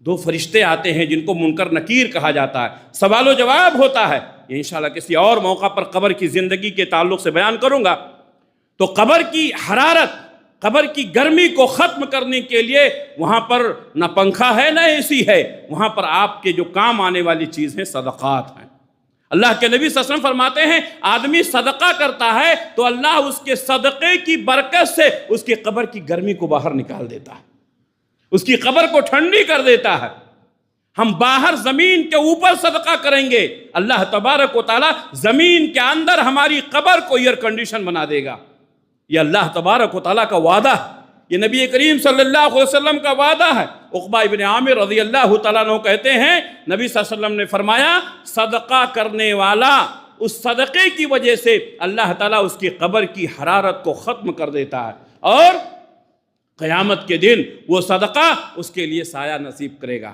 دو فرشتے آتے ہیں جن کو منکر نکیر کہا جاتا ہے، سوال و جواب ہوتا ہے۔ یہ انشاءاللہ کسی اور موقع پر قبر کی زندگی کے تعلق سے بیان کروں گا۔ تو قبر کی حرارت، قبر کی گرمی کو ختم کرنے کے لیے وہاں پر نہ پنکھا ہے نہ اے سی ہے، وہاں پر آپ کے جو کام آنے والی چیز ہیں صدقات ہیں۔ اللہ کے نبی صلی اللہ علیہ وسلم فرماتے ہیں آدمی صدقہ کرتا ہے تو اللہ اس کے صدقے کی برکت سے اس کی قبر کی گرمی کو باہر نکال دیتا ہے، اس کی قبر کو ٹھنڈی کر دیتا ہے۔ ہم باہر زمین کے اوپر صدقہ کریں گے، اللہ تبارک و تعالی زمین کے اندر ہماری قبر کو ایئر کنڈیشن بنا دے گا۔ یہ اللہ تبارک و تعالیٰ کا وعدہ ہے، یہ نبی کریم صلی اللہ علیہ وسلم کا وعدہ ہے۔ عقبہ ابن عامر رضی اللہ تعالیٰ عنہ کہتے ہیں نبی صلی اللہ علیہ وسلم نے فرمایا صدقہ کرنے والا اس صدقے کی وجہ سے اللہ تعالیٰ اس کی قبر کی حرارت کو ختم کر دیتا ہے، اور قیامت کے دن وہ صدقہ اس کے لیے سایہ نصیب کرے گا،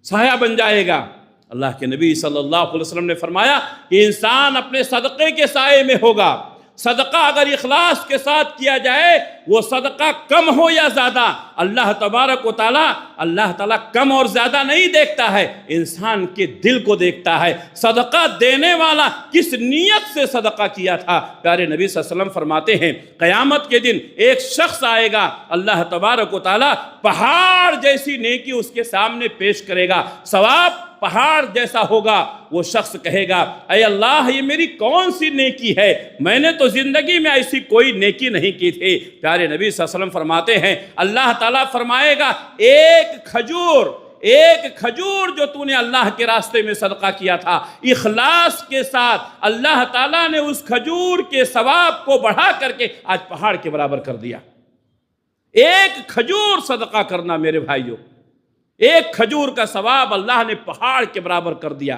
سایہ بن جائے گا۔ اللہ کے نبی صلی اللہ علیہ وسلم نے فرمایا کہ انسان اپنے صدقے کے سائے میں ہوگا۔ صدقہ اگر اخلاص کے ساتھ کیا جائے، وہ صدقہ کم ہو یا زیادہ، اللہ تبارک و تعالیٰ کم اور زیادہ نہیں دیکھتا ہے، انسان کے دل کو دیکھتا ہے۔ صدقہ دینے والا کس نیت سے صدقہ کیا تھا؟ پیارے نبی صلی اللہ علیہ وسلم فرماتے ہیں قیامت کے دن ایک شخص آئے گا، اللہ تبارک و تعالیٰ پہاڑ جیسی نیکی اس کے سامنے پیش کرے گا، ثواب پہاڑ جیسا ہوگا۔ وہ شخص کہے گا اے اللہ یہ میری کون سی نیکی ہے، میں نے تو زندگی میں ایسی کوئی نیکی نہیں کی تھی۔ پیارے نبی صلی اللہ علیہ وسلم فرماتے ہیں اللہ تعالیٰ فرمائے گا ایک کھجور جو تو نے اللہ کے راستے میں صدقہ کیا تھا، اخلاص کے ساتھ اللہ تعالیٰ نے اس کھجور کے ثواب کو بڑھا کر کے آج پہاڑ کے برابر کر دیا۔ ایک کھجور صدقہ کرنا میرے بھائیوں، ایک کھجور کا ثواب اللہ نے پہاڑ کے برابر کر دیا۔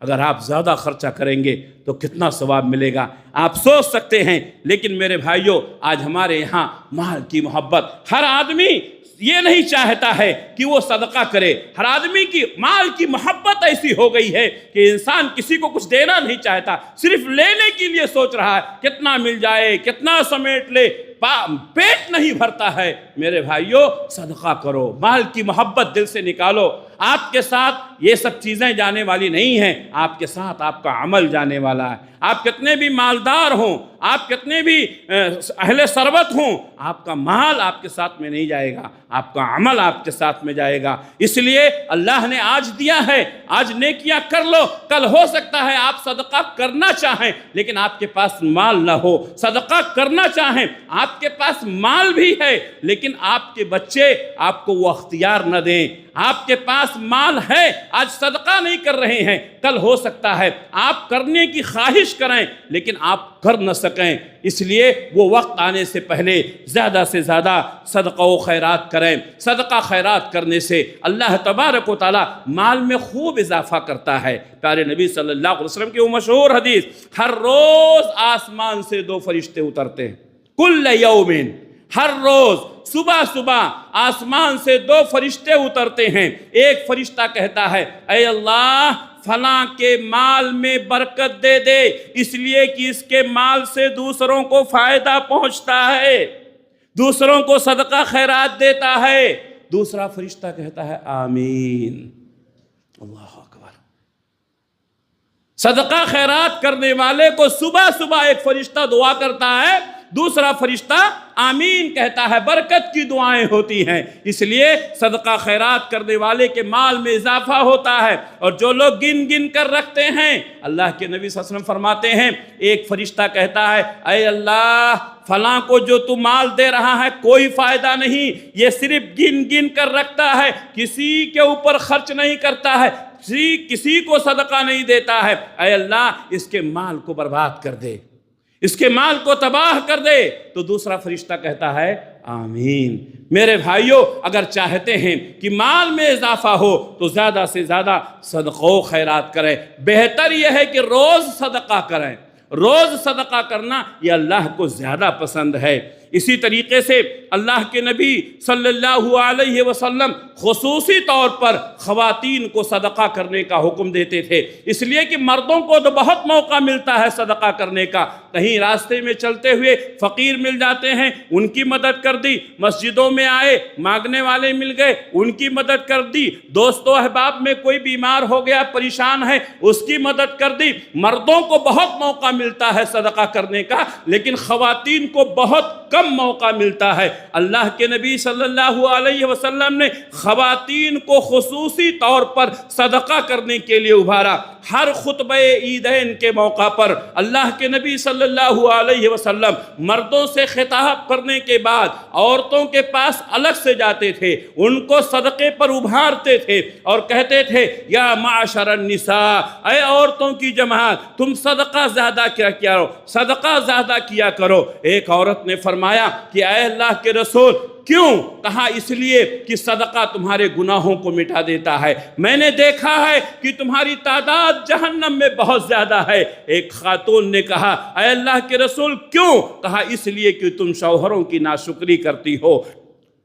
اگر آپ زیادہ خرچہ کریں گے تو کتنا ثواب ملے گا آپ سوچ سکتے ہیں۔ لیکن میرے بھائیوں، آج ہمارے یہاں مال کی محبت، ہر آدمی یہ نہیں چاہتا ہے کہ وہ صدقہ کرے۔ ہر آدمی کی مال کی محبت ایسی ہو گئی ہے کہ انسان کسی کو کچھ دینا نہیں چاہتا، صرف لینے کے لیے سوچ رہا ہے کتنا مل جائے، کتنا سمیٹ لے، پیٹ نہیں بھرتا ہے۔ میرے بھائیوں، صدقہ کرو، مال کی محبت دل سے نکالو۔ آپ کے ساتھ یہ سب چیزیں جانے والی نہیں ہیں، آپ کے ساتھ آپ کا عمل جانے والا ہے۔ آپ کتنے بھی مالدار ہوں، آپ کتنے بھی اہل ثروت ہوں، آپ کا مال آپ کے ساتھ میں نہیں جائے گا، آپ کا عمل آپ کے ساتھ میں جائے گا۔ اس لیے اللہ نے آج دیا ہے، آج نیکیاں کر لو، کل ہو سکتا ہے آپ صدقہ کرنا چاہیں لیکن آپ کے پاس مال نہ ہو۔ صدقہ کرنا چاہیں، آپ کے پاس مال بھی ہے لیکن آپ کے بچے آپ کو وہ اختیار نہ دیں۔ آپ کے پاس مال ہے، آج صدقہ نہیں کر رہے ہیں، کل ہو سکتا ہے آپ کرنے کی خواہش کریں لیکن آپ کر نہ سکیں۔ اس لیے وہ وقت آنے سے پہلے زیادہ سے زیادہ صدقہ و خیرات کریں۔ صدقہ خیرات کرنے سے اللہ تبارک و تعالی مال میں خوب اضافہ کرتا ہے۔ پیارے نبی صلی اللہ علیہ وسلم کی وہ مشہور حدیث، ہر روز آسمان سے 2 فرشتے اترتے ہیں، کل یومین، ہر روز صبح صبح آسمان سے 2 فرشتے اترتے ہیں۔ ایک فرشتہ کہتا ہے، اے اللہ فلاں کے مال میں برکت دے دے، اس لیے کہ اس کے مال سے دوسروں کو فائدہ پہنچتا ہے، دوسروں کو صدقہ خیرات دیتا ہے۔ دوسرا فرشتہ کہتا ہے آمین، اللہ اکبر۔ صدقہ خیرات کرنے والے کو صبح صبح ایک فرشتہ دعا کرتا ہے، دوسرا فرشتہ آمین کہتا ہے، برکت کی دعائیں ہوتی ہیں۔ اس لیے صدقہ خیرات کرنے والے کے مال میں اضافہ ہوتا ہے۔ اور جو لوگ گن گن کر رکھتے ہیں، اللہ کے نبی صلی اللہ علیہ وسلم فرماتے ہیں، ایک فرشتہ کہتا ہے، اے اللہ فلاں کو جو تو مال دے رہا ہے کوئی فائدہ نہیں، یہ صرف گن گن کر رکھتا ہے، کسی کے اوپر خرچ نہیں کرتا ہے، کسی کو صدقہ نہیں دیتا ہے، اے اللہ اس کے مال کو برباد کر دے، اس کے مال کو تباہ کر دے۔ تو دوسرا فرشتہ کہتا ہے آمین۔ میرے بھائیوں، اگر چاہتے ہیں کہ مال میں اضافہ ہو تو زیادہ سے زیادہ صدقہ و خیرات کریں۔ بہتر یہ ہے کہ روز صدقہ کریں، روز صدقہ کرنا یہ اللہ کو زیادہ پسند ہے۔ اسی طریقے سے اللہ کے نبی صلی اللہ علیہ وسلم خصوصی طور پر خواتین کو صدقہ کرنے کا حکم دیتے تھے، اس لیے کہ مردوں کو تو بہت موقع ملتا ہے صدقہ کرنے کا، کہیں راستے میں چلتے ہوئے فقیر مل جاتے ہیں، ان کی مدد کر دی، مسجدوں میں آئے مانگنے والے مل گئے، ان کی مدد کر دی، دوست و احباب میں کوئی بیمار ہو گیا پریشان ہے اس کی مدد کر دی۔ مردوں کو بہت موقع ملتا ہے صدقہ کرنے کا لیکن خواتین کو بہت کم موقع ملتا ہے۔ اللہ کے نبی صلی اللہ علیہ وسلم نے خواتین کو خصوصی طور پر صدقہ کرنے کے لیے ابھارا۔ ہر خطبہ عیدین کے موقع پر اللہ کے نبی صلی اللہ علیہ وسلم مردوں سے خطاب کرنے کے بعد عورتوں کے پاس الگ سے جاتے تھے، ان کو صدقے پر ابھارتے تھے اور کہتے تھے، یا معاشر النساء، اے عورتوں کی جماعت، تم صدقہ زیادہ کیا کرو، صدقہ زیادہ کیا کرو۔ ایک عورت نے فرمایا کہ اے اللہ کے رسول کیوں؟ کہا اس لیے کہ صدقہ تمہارے گناہوں کو مٹا دیتا ہے، میں نے دیکھا ہے کہ تمہاری تعداد جہنم میں بہت زیادہ ہے۔ ایک خاتون نے کہا اے اللہ کے رسول کیوں؟ کہا اس لیے کہ تم شوہروں کی ناشکری کرتی ہو،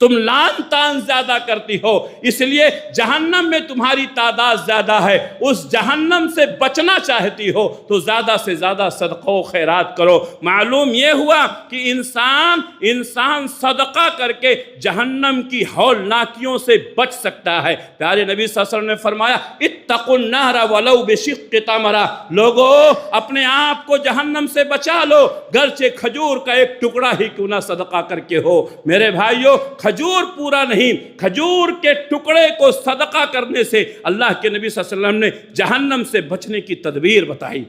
تم لعن طعن زیادہ کرتی ہو، اس لیے جہنم میں تمہاری تعداد زیادہ ہے، اس جہنم سے بچنا چاہتی ہو تو زیادہ سے زیادہ صدقہ و خیرات کرو۔ معلوم یہ ہوا کہ انسان صدقہ کر کے جہنم کی ہولناکیوں سے بچ سکتا ہے۔ پیارے نبی صلی اللہ علیہ وسلم نے فرمایا، اتقوا النار ولو بشق تمرہ، لوگو اپنے آپ کو جہنم سے بچا لو، گرچہ کھجور کا ایک ٹکڑا ہی کیوں نہ صدقہ کر کے ہو۔ میرے بھائیو، کھجور پورا نہیں، کھجور کے ٹکڑے کو صدقہ کرنے سے اللہ کے نبی صلی اللہ علیہ وسلم نے جہنم سے بچنے کی تدبیر بتائی۔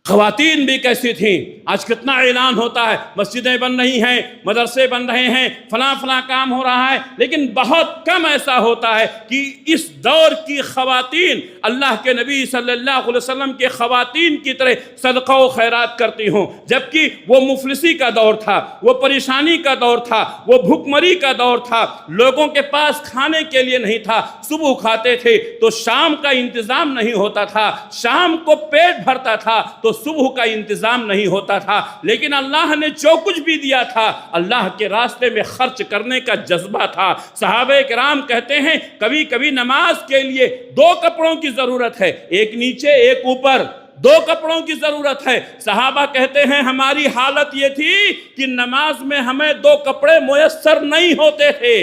خواتین بھی کیسی تھیں؟ آج کتنا اعلان ہوتا ہے، مسجدیں بن رہی ہیں، مدرسے بن رہے ہیں، فلاں فلاں کام ہو رہا ہے، لیکن بہت کم ایسا ہوتا ہے کہ اس دور کی خواتین اللہ کے نبی صلی اللہ علیہ وسلم کے خواتین کی طرح صدقہ و خیرات کرتی ہوں، جبکہ وہ مفلسی کا دور تھا، وہ پریشانی کا دور تھا، وہ بھوکمری کا دور تھا، لوگوں کے پاس کھانے کے لیے نہیں تھا، صبح کھاتے تھے تو شام کا انتظام نہیں ہوتا تھا، شام کو پیٹ بھرتا تھا تو صبح کا انتظام نہیں ہوتا تھا، لیکن اللہ نے جو کچھ بھی دیا تھا اللہ کے راستے میں خرچ کرنے کا جذبہ تھا۔ صحابہ کرام کہتے ہیں کبھی کبھی نماز کے لیے 2 کپڑوں کی ضرورت ہے، ایک نیچے ایک اوپر، 2 کپڑوں کی ضرورت ہے۔ صحابہ کہتے ہیں ہماری حالت یہ تھی کہ نماز میں ہمیں 2 کپڑے میسر نہیں ہوتے تھے،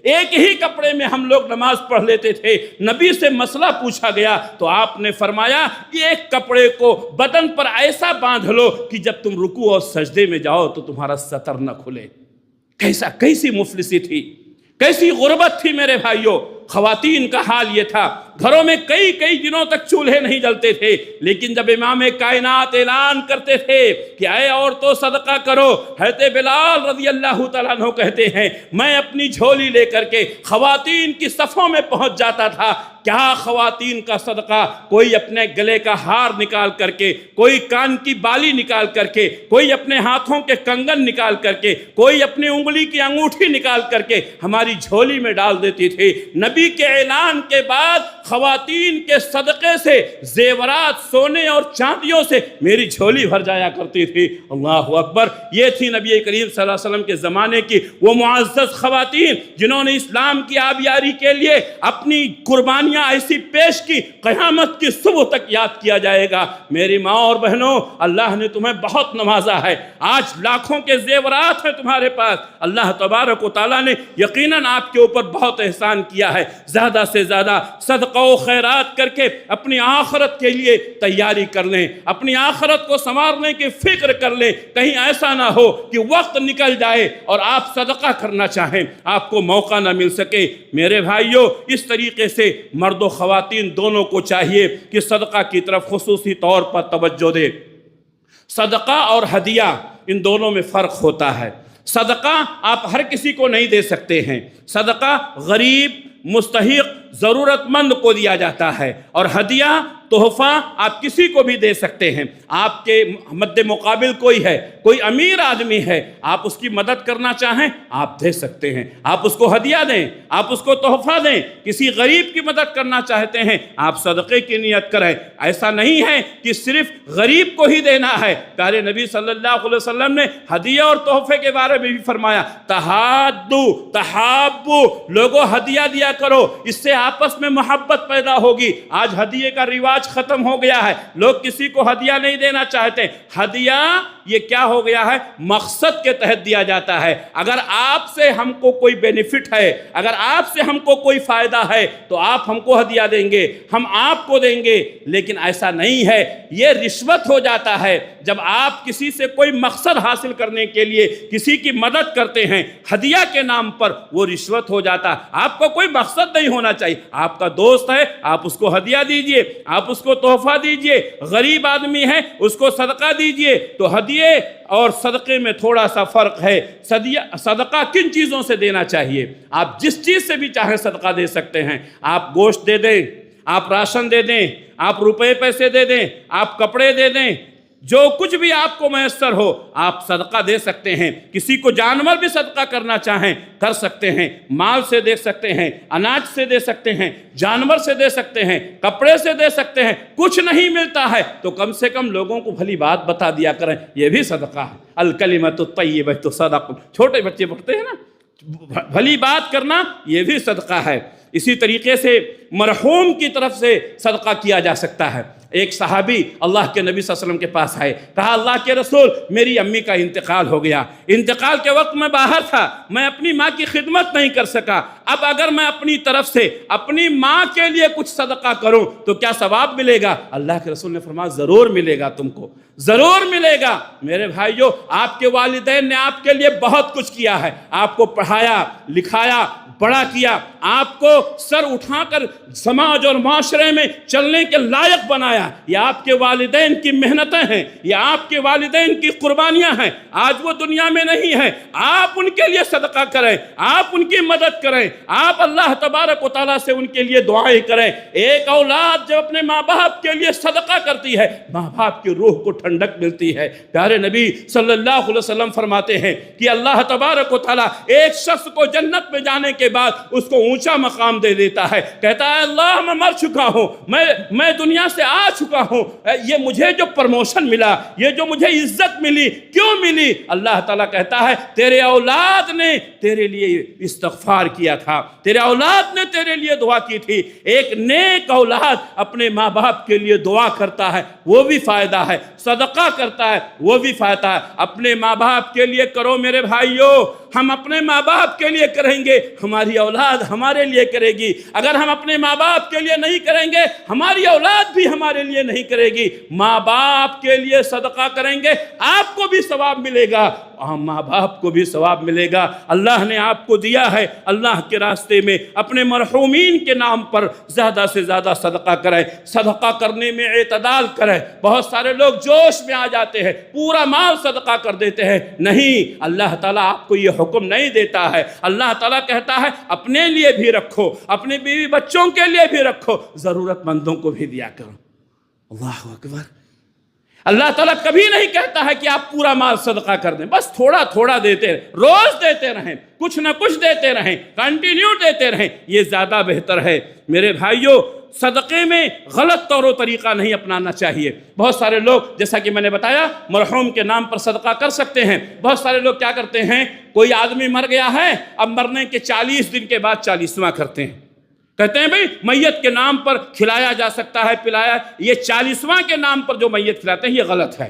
ایک ہی کپڑے میں ہم لوگ نماز پڑھ لیتے تھے۔ نبی سے مسئلہ پوچھا گیا تو آپ نے فرمایا ایک کپڑے کو بدن پر ایسا باندھ لو کہ جب تم رکوع اور سجدے میں جاؤ تو تمہارا سطر نہ کھلے۔ کیسی مفلسی تھی، کیسی غربت تھی میرے بھائیوں۔ خواتین کا حال یہ تھا، گھروں میں کئی دنوں تک چولہے نہیں جلتے تھے، لیکن جب امام کائنات اعلان کرتے تھے کہ اے عورتوں صدقہ کرو، حضرت بلال رضی اللہ تعالیٰ عنہ کہتے ہیں میں اپنی جھولی لے کر کے خواتین کی صفوں میں پہنچ جاتا تھا۔ کیا خواتین کا صدقہ، کوئی اپنے گلے کا ہار نکال کر کے، کوئی کان کی بالی نکال کر کے، کوئی اپنے ہاتھوں کے کنگن نکال کر کے، کوئی اپنی انگلی کی انگوٹھی نکال کر کے ہماری جھولی میں ڈال دیتی تھی۔ نبی کے اعلان کے بعد خواتین کے صدقے سے زیورات سونے اور چاندیوں سے میری جھولی بھر جایا کرتی تھی۔ اللہ اکبر۔ یہ تھی نبی کریم صلی اللہ علیہ وسلم کے زمانے کی وہ معزز خواتین جنہوں نے اسلام کی آبیاری کے لیے اپنی قربانیاں ایسی پیش کی قیامت کی صبح تک یاد کیا جائے گا۔ میری ماں اور بہنوں، اللہ نے تمہیں بہت نوازا ہے، آج لاکھوں کے زیورات ہیں تمہارے پاس۔ اللہ تبارک و تعالیٰ نے یقیناً آپ کے اوپر بہت احسان کیا ہے۔ زیادہ سے زیادہ صدقہ و خیرات کر کے اپنی آخرت کے لیے تیاری کر لیں، اپنی آخرت کو سنوارنے کی فکر کر لیں۔ کہیں ایسا نہ ہو کہ وقت نکل جائے اور آپ صدقہ کرنا چاہیں، آپ کو موقع نہ مل سکے۔ میرے بھائیوں، اس طریقے سے مرد و خواتین دونوں کو چاہیے کہ صدقہ کی طرف خصوصی طور پر توجہ دے۔ صدقہ اور ہدیہ ان دونوں میں فرق ہوتا ہے۔ صدقہ آپ ہر کسی کو نہیں دے سکتے ہیں، صدقہ غریب، مستحق، ضرورت مند کو دیا جاتا ہے، اور ہدیہ تحفہ آپ کسی کو بھی دے سکتے ہیں۔ آپ کے مد مقابل کوئی ہے، کوئی امیر آدمی ہے، آپ اس کی مدد کرنا چاہیں آپ دے سکتے ہیں، آپ اس کو ہدیہ دیں، آپ اس کو تحفہ دیں۔ کسی غریب کی مدد کرنا چاہتے ہیں آپ صدقے کی نیت کریں۔ ایسا نہیں ہے کہ صرف غریب کو ہی دینا ہے، پیارے نبی صلی اللہ علیہ وسلم نے ہدیہ اور تحفے کے بارے میں بھی فرمایا تحادو تحابو، لوگوں ہدیہ دیا کرو، اس سے آپس میں محبت پیدا ہوگی۔ آج ہدیے کا رواج ختم ہو گیا ہے، لوگ کسی کو ہدیہ نہیں دینا چاہتے۔ ہدیہ یہ کیا ہو گیا ہے؟ مقصد کے تحت دیا جاتا ہے۔ اگر آپ سے ہم کو کوئی بینیفٹ ہے، اگر آپ سے ہم کو کوئی فائدہ ہے تو آپ ہم کو ہدیہ دیں گے، ہم آپ کو دیں گے۔ لیکن ایسا نہیں ہے، یہ رشوت ہو جاتا ہے جب آپ کسی سے کوئی مقصد حاصل کرنے کے لیے کسی کی مدد کرتے ہیں ہدیہ کے نام پر، وہ رشوت ہو جاتا۔ آپ کو کوئی مقصد نہیں ہونا چاہیے، آپ کا دوست ہے آپ اس کو ہدیہ دیجئے، آپ اس کو تحفہ دیجئے، غریب آدمی ہے اس کو صدقہ دیجئے۔ تو ہدیے اور صدقے میں تھوڑا سا فرق ہے۔ صدقہ کن چیزوں سے دینا چاہیے؟ آپ جس چیز سے بھی چاہیں صدقہ دے سکتے ہیں۔ آپ گوشت دے دیں، آپ راشن دے دیں، آپ روپے پیسے دے دیں، آپ کپڑے دے دیں، جو کچھ بھی آپ کو میسر ہو آپ صدقہ دے سکتے ہیں۔ کسی کو جانور بھی صدقہ کرنا چاہیں کر سکتے ہیں، مال سے دے سکتے ہیں، اناج سے دے سکتے ہیں، جانور سے دے سکتے ہیں، کپڑے سے دے سکتے ہیں۔ کچھ نہیں ملتا ہے تو کم سے کم لوگوں کو بھلی بات بتا دیا کریں، یہ بھی صدقہ ہے۔ الکلمۃ الطیبۃ صدقہ، چھوٹے بچے پڑھتے ہیں نا، بھلی بات کرنا یہ بھی صدقہ ہے۔ اسی طریقے سے مرحوم کی طرف سے صدقہ کیا جا سکتا ہے۔ ایک صحابی اللہ کے نبی صلی اللہ علیہ وسلم کے پاس آئے، کہا اللہ کے رسول میری امی کا انتقال ہو گیا، انتقال کے وقت میں باہر تھا، میں اپنی ماں کی خدمت نہیں کر سکا، اب اگر میں اپنی طرف سے اپنی ماں کے لیے کچھ صدقہ کروں تو کیا ثواب ملے گا؟ اللہ کے رسول نے فرمایا ضرور ملے گا، تم کو ضرور ملے گا۔ میرے بھائیو، آپ کے والدین نے آپ کے لیے بہت کچھ کیا ہے، آپ کو پڑھایا لکھایا بڑا کیا، آپ کو سر اٹھا کر سماج اور معاشرے میں چلنے کے لائق بنایا، یہ آپ کے والدین کی محنتیں ہیں، یہ آپ کے والدین کی قربانیاں ہیں۔ آج وہ دنیا میں نہیں ہیں، آپ ان کے لیے صدقہ کریں، آپ ان کی مدد کریں، آپ اللہ تبارک و تعالیٰ سے ان کے لیے دعائیں کریں۔ ایک اولاد جب اپنے ماں باپ کے لیے صدقہ کرتی ہے، ماں باپ کی روح کو ٹھنڈک ملتی ہے۔ پیارے نبی صلی اللہ علیہ وسلم فرماتے ہیں کہ اللہ تبارک و تعالیٰ ایک شخص کو جنت میں جانے کے بعد اس کو اونچا مقام دے دیتا ہے، کہتا ہے اللہ میں مر چکا ہوں، میں دنیا سے آ چکا ہوں، یہ مجھے جو پرموشن ملا، یہ جو مجھے عزت ملی، کیوں ملی؟ اللہ تعالیٰ کہتا ہے تیرے اولاد نے تیرے لیے استغفار کیا تھا، تیرے اولاد نے تیرے لیے دعا کی تھی۔ ایک نیک اولاد اپنے ماں باپ کے لیے دعا کرتا ہے، وہ بھی فائدہ ہے، صدقہ کرتا ہے، وہ بھی فائدہ ہے۔ اپنے ماں باپ کے لیے کرو میرے بھائیوں، ہم اپنے ماں باپ کے لیے کریں گے، ہماری اولاد ہمارے لیے کرے گی۔ اگر ہم اپنے ماں باپ کے لیے نہیں کریں گے، ہماری اولاد بھی ہمارے لیے نہیں کرے گی۔ ماں باپ کے لیے صدقہ کریں گے، آپ کو بھی ثواب ملے گا، ماں باپ کو بھی ثواب ملے گا۔ اللہ نے آپ کو دیا ہے، اللہ کے راستے میں اپنے مرحومین کے نام پر زیادہ سے زیادہ صدقہ کریں، صدقہ کرنے میں اعتدال کریں۔ بہت سارے لوگ جوش میں آ جاتے ہیں، پورا مال صدقہ کر دیتے ہیں، نہیں، اللہ تعالیٰ آپ کو یہ حکم نہیں دیتا ہے۔ اللہ تعالیٰ کہتا ہے اپنے لیے بھی رکھو، اپنے بیوی بچوں کے لیے بھی رکھو، ضرورت مندوں کو بھی دیا کرو۔ اللہ اکبر۔ اللہ تعالیٰ کبھی نہیں کہتا ہے کہ آپ پورا مال صدقہ کر دیں، بس تھوڑا تھوڑا دیتے رہیں، روز دیتے رہیں، کچھ نہ کچھ دیتے رہیں، کنٹینیو دیتے رہیں، یہ زیادہ بہتر ہے۔ میرے بھائیوں، صدقے میں غلط طور و طریقہ نہیں اپنانا چاہیے۔ بہت سارے لوگ، جیسا کہ میں نے بتایا، مرحوم کے نام پر صدقہ کر سکتے ہیں۔ بہت سارے لوگ کیا کرتے ہیں، کوئی آدمی مر گیا ہے، اب مرنے کے 40 دن کے بعد 40واں کرتے ہیں، کہتے ہیں بھئی میت کے نام پر کھلایا جا سکتا ہے، پلایا، یہ 40واں کے نام پر جو میت کھلاتے ہیں یہ غلط ہے۔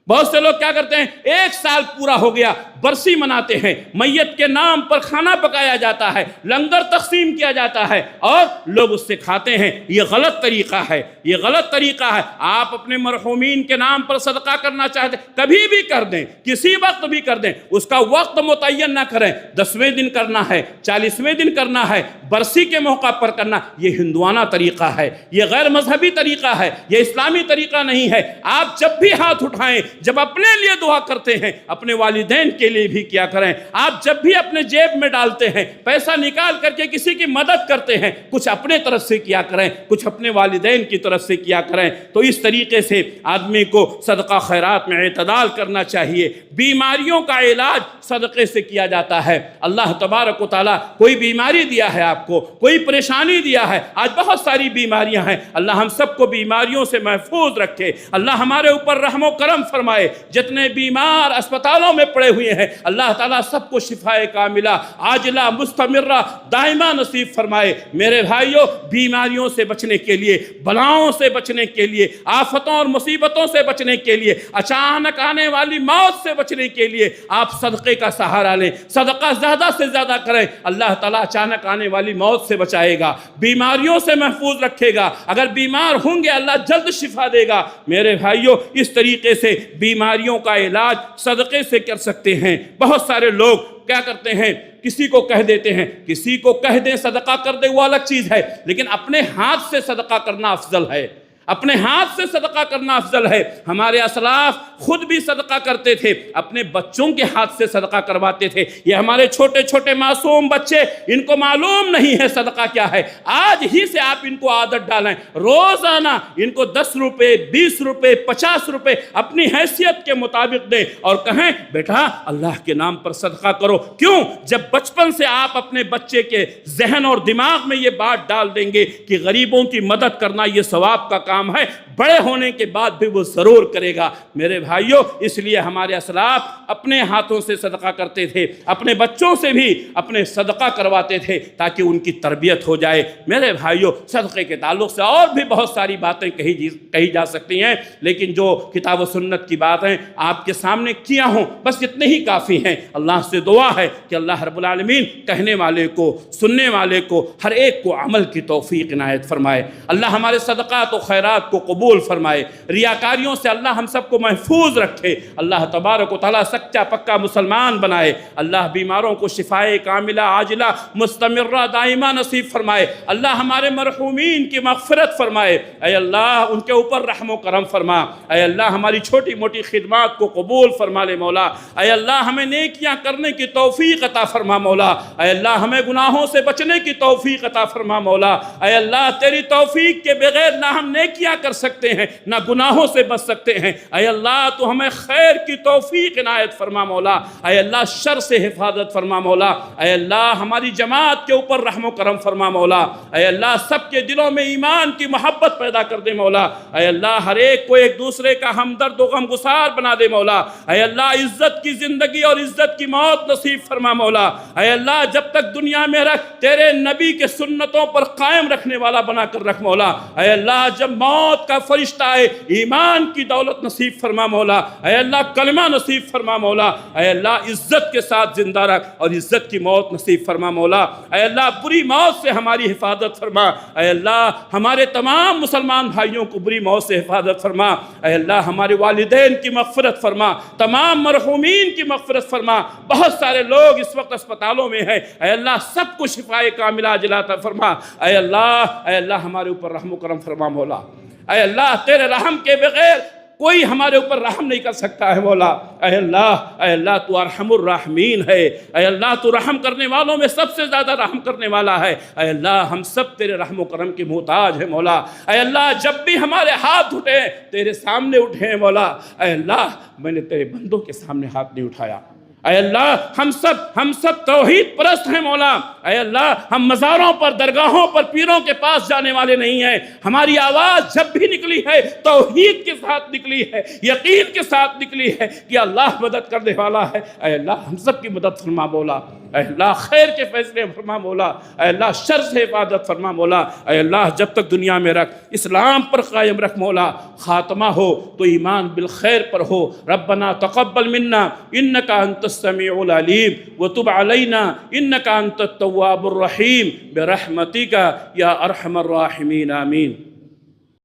بہت سے لوگ کیا کرتے ہیں، 1 سال پورا ہو گیا، برسی مناتے ہیں، میت کے نام پر کھانا پکایا جاتا ہے، لنگر تقسیم کیا جاتا ہے اور لوگ اس سے کھاتے ہیں۔ یہ غلط طریقہ ہے، یہ غلط طریقہ ہے۔ آپ اپنے مرحومین کے نام پر صدقہ کرنا چاہتے ہیں، کبھی بھی کر دیں، کسی وقت بھی کر دیں، اس کا وقت متعین نہ کریں، 10ویں دن کرنا ہے، 40ویں دن کرنا ہے، برسی کے موقع پر کرنا، یہ ہندوانہ طریقہ ہے، یہ غیر مذہبی طریقہ ہے، یہ اسلامی طریقہ نہیں ہے۔ آپ جب بھی ہاتھ اٹھائیں، جب اپنے لیے دعا کرتے ہیں، اپنے والدین کے لیے بھی کیا کریں۔ آپ جب بھی اپنے جیب میں ڈالتے ہیں، پیسہ نکال کر کے کسی کی مدد کرتے ہیں، کچھ اپنے طرف سے کیا کریں، کچھ اپنے والدین کی طرف سے کیا کریں۔ تو اس طریقے سے آدمی کو صدقہ خیرات میں اعتدال کرنا چاہیے۔ بیماریوں کا علاج صدقے سے کیا جاتا ہے۔ اللہ تبارک و تعالیٰ کوئی بیماری دیا ہے آپ کو، کوئی پریشانی دیا ہے، آج بہت ساری بیماریاں ہیں، اللہ ہم سب کو بیماریوں سے محفوظ رکھے، اللہ ہمارے اوپر رحم و کرم فرمائے۔ جتنے بیمار اسپتالوں میں پڑے ہوئے ہیں، اللہ تعالیٰ سب کو شفائے کاملہ عاجلہ مستمرہ دائمہ نصیب فرمائے۔ میرے بھائیوں، بیماریوں سے بچنے کے لیے، بلاؤں سے بچنے کے لیے، آفتوں اور مصیبتوں سے بچنے کے لیے، اچانک آنے والی موت سے بچنے کے لیے آپ صدقے کا سہارا لیں، صدقہ زیادہ سے زیادہ کریں۔ اللہ تعالیٰ اچانک آنے والی موت سے بچائے گا، بیماریوں سے محفوظ رکھے گا۔ اگر بیمار ہوں گے اللہ جلد شفا دے گا۔ میرے بھائیوں، اس طریقے سے بیماریوں کا علاج صدقے سے کر سکتے ہیں۔ بہت سارے لوگ کیا کرتے ہیں، کسی کو کہہ دیتے ہیں، کسی کو کہہ دیں صدقہ کر دے وہ الگ چیز ہے، لیکن اپنے ہاتھ سے صدقہ کرنا افضل ہے، اپنے ہاتھ سے صدقہ کرنا افضل ہے۔ ہمارے اسلاف خود بھی صدقہ کرتے تھے، اپنے بچوں کے ہاتھ سے صدقہ کرواتے تھے۔ یہ ہمارے چھوٹے چھوٹے معصوم بچے، ان کو معلوم نہیں ہے صدقہ کیا ہے۔ آج ہی سے آپ ان کو عادت ڈالیں، روزانہ ان کو 10 روپے 20 روپے 50 روپے اپنی حیثیت کے مطابق دیں اور کہیں بیٹا اللہ کے نام پر صدقہ کرو۔ کیوں؟ جب بچپن سے آپ اپنے بچے کے ذہن اور دماغ میں یہ بات ڈال دیں گے کہ غریبوں کی مدد کرنا یہ ثواب کا کام ہے، بڑے ہونے کے بعد بھی وہ ضرور کرے گا۔ میرے بھائیوں، اس لیے ہمارے اسلاف اپنے ہاتھوں سے صدقہ کرتے تھے، اپنے بچوں سے بھی اپنے صدقہ کرواتے تھے تاکہ ان کی تربیت ہو جائے۔ میرے بھائیوں، صدقے کے تعلق سے اور بھی بہت ساری باتیں کہی جا سکتی ہیں، لیکن جو کتاب و سنت کی باتیں آپ کے سامنے کیا ہوں، بس اتنے ہی کافی ہیں۔ اللہ سے دعا ہے کہ اللہ رب العالمین کہنے والے کو، سننے والے کو، ہر ایک کو عمل کی توفیق عنایت فرمائے۔ اللہ ہمارے صدقات و خیرات خیرات کو قبول فرمائے، ریاکاریوں سے اللہ ہم سب کو محفوظ رکھے، اللہ تبارک و تعالیٰ سچا پکا مسلمان بنائے، اللہ بیماروں کو شفائے کاملہ عاجلہ مستمرہ دائمہ نصیب فرمائے، اللہ ہمارے مرحومین کی مغفرت فرمائے، اے اللہ ان کے اوپر رحم و کرم فرما، اے اللہ ہماری چھوٹی موٹی خدمات کو قبول فرما لے مولا، اے اللہ ہمیں نیکیاں کرنے کی توفیق عطا فرما مولا، اے اللہ ہمیں گناہوں سے بچنے کی توفیق عطا فرما مولا، اے اللہ تیری توفیق کے بغیر نہ ہم نیکیاں کر سکتے ہیں نہ گناہوں سے بچ سکتے ہیں، اے اللہ تو ہمیں خیر کی توفیق عنایت فرما مولا، اے اللہ شر سے حفاظت فرما مولا، اے اللہ ہماری جماعت کے اوپر رحم و کرم فرما مولا، اے اللہ سب کے دلوں میں ایمان کی محبت پیدا کر دے مولا، اے اللہ ہر ایک کو ایک دوسرے کا ہمدرد و غمگسار بنا دے مولا، اے اللہ عزت کی زندگی اور عزت کی موت نصیب فرما مولا، اے اللہ جب تک دنیا میں رکھ تیرے نبی کے سنتوں پر قائم رکھنے والا بنا کر رکھ مولا، اے اللہ جب موت کا فرشتہ آئے ایمان کی دولت نصیب فرما مولا، اے اللہ کلمہ نصیب فرما مولا، اے اللہ عزت کے ساتھ زندہ رکھ اور عزت کی موت نصیب فرما مولا، اے اللہ بری موت سے ہماری حفاظت فرما، اے اللہ ہمارے تمام مسلمان بھائیوں کو بری موت سے حفاظت فرما، اے اللہ ہمارے والدین کی مغفرت فرما، تمام مرحومین کی مغفرت فرما، بہت سارے لوگ اس وقت اسپتالوں میں ہیں، اے اللہ سب کو شفائے کاملہ عاجلہ عطا فرما، اے اللہ ہمارے اوپر رحم و کرم فرما مولا، اے اللہ تیرے رحم کے بغیر کوئی ہمارے اوپر رحم نہیں کر سکتا ہے مولا، اے اللہ تو ارحم الراحمین ہے، اے اللہ تو رحم کرنے والوں میں سب سے زیادہ رحم کرنے والا ہے، اے اللہ ہم سب تیرے رحم و کرم کے محتاج ہیں مولا، اے اللہ جب بھی ہمارے ہاتھ اٹھے تیرے سامنے اٹھے ہیں مولا، اے اللہ میں نے تیرے بندوں کے سامنے ہاتھ نہیں اٹھایا، اے اللہ ہم سب توحید پرست ہیں مولا، اے اللہ ہم مزاروں پر درگاہوں پر پیروں کے پاس جانے والے نہیں ہیں، ہماری آواز جب بھی نکلی ہے توحید کے ساتھ نکلی ہے، یقین کے ساتھ نکلی ہے کہ اللہ مدد کرنے والا ہے، اے اللہ ہم سب کی مدد فرما مولا، اے اللہ خیر کے فیصلے فرما مولا، اے اللہ شر سے حفاظت فرما مولا، اے اللہ جب تک دنیا میں رکھ اسلام پر قائم رکھ مولا، خاتمہ ہو تو ایمان بالخیر پر ہو، ربنا تقبل منا انک انت السمیع العلیم وتب علینا انک انت التواب الرحیم برحمتک یا ارحم الراحمین آمین۔